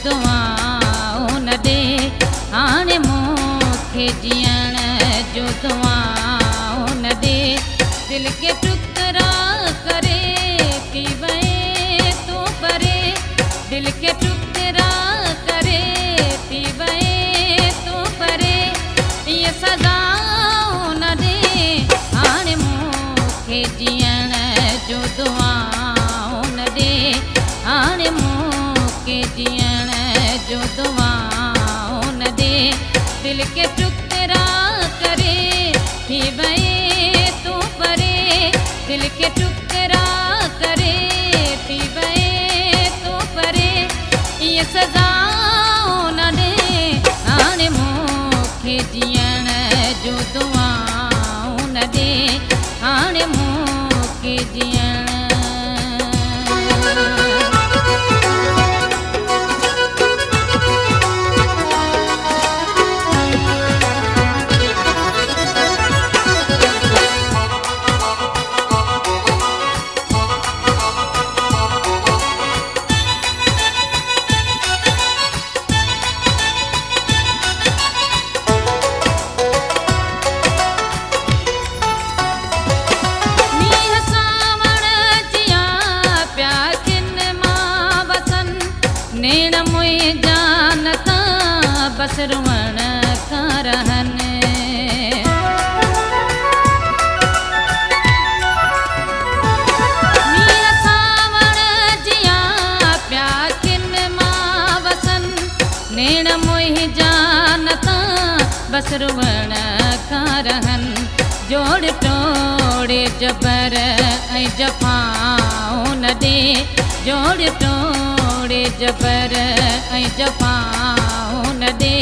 दुआऊं न ॾे हाणे मूंखे जीअण जो दुआऊं न ॾे दिल के टुकड़ा करे थी वए तूं परे दिल के टुकड़ा करे थी वए तूं परे ये सज़ाऊं न ॾे हाणे मूंखे जीअण जो दुआऊं न ॾे हाणे मूंखे जीअण जो दुआऊं न ॾे दिल के टुकड़ा करे थी वए तूं परे दिल के टुकड़ा करे थी वए तूं परे ये सज़ाऊं न ॾे हाणे मूंखे जीअण जो दुआऊं न ॾे हाणे मूंखे जीअण नेण मुंहिंजा नथा बस रुअण का रहनि मींहं सावण जिया पिया किन मां वसनि नेण मुंहिंजा नथा बस रुअण का रहनि जोड़ टोड़े जबर ऐं जफ़ाऊं न ॾे जोड़ टोड़े जबर ऐं जफ़ाऊं न ॾे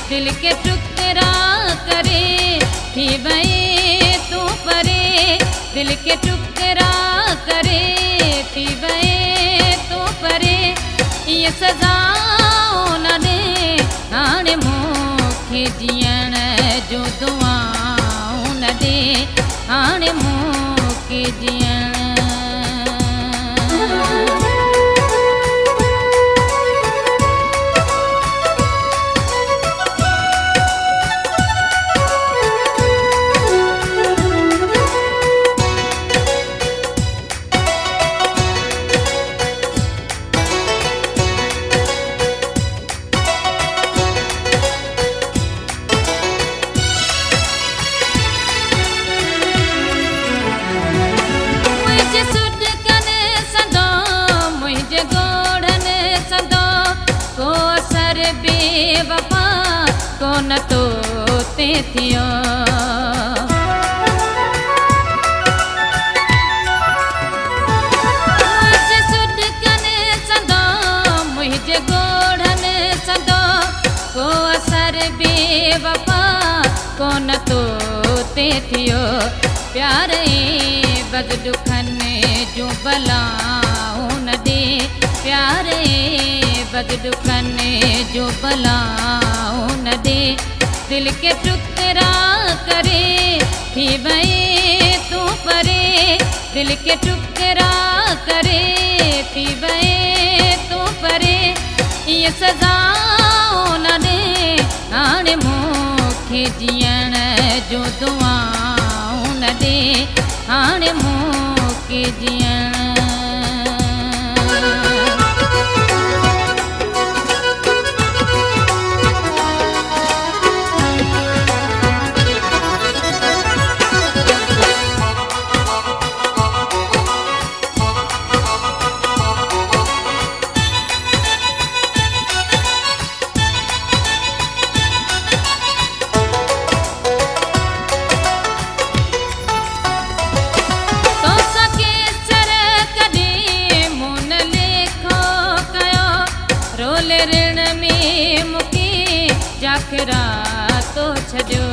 दिल के टुकड़ा करे थी वए तूं परे दिल के टुकड़ा करे थी वए तूं परे ये सज़ाऊं न ॾे हाणे मूंखे जीअण जो दुआऊं न ॾे हाणे मूंखे जीअण बेवफा कोन तो ते थियो मुंहिंजे सुॾकनि सदो मुंहिंजे गोढ़नि सदो को असर बेवफा कोन तो ते थियो प्यार बद दुखनि जूं बलाऊं न ॾे प्यार बद दुखनि जो बलाऊं न ॾे दिल के टुकड़ा करे थी वए तूं परे दिल के टुकड़ा करे थी वए तूं परे ये सज़ाऊं न ॾे हाणे मूंखे जीअण जो दुआऊं न ॾे हाणे मूंखे जीअण ऋण में मूंखे जाखरा तो छॾियो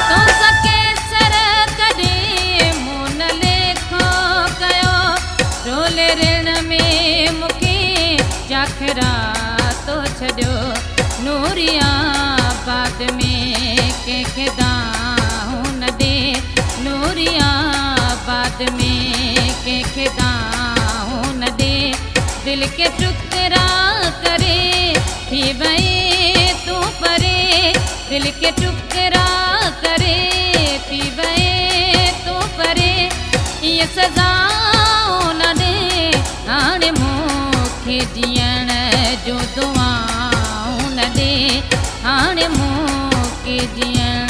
तो सके सर कॾहिं मूं न लेखो कयो रोले ऋण में मूंखे जाखरा तो छॾियो नूरियाबाद में कंहिंखे दाऊं न ॾे नूरियाबाद में कंहिंखे दाऊं न ॾे दिलि खे टुकड़ा करे थी वए तूं परे दिलि खे टुकड़ा करे थी वए तूं परे ईअं सज़ाऊं न ॾे हाणे मूंखे जीअण जो दुआऊं न ॾे हाणे मूंखे जीअण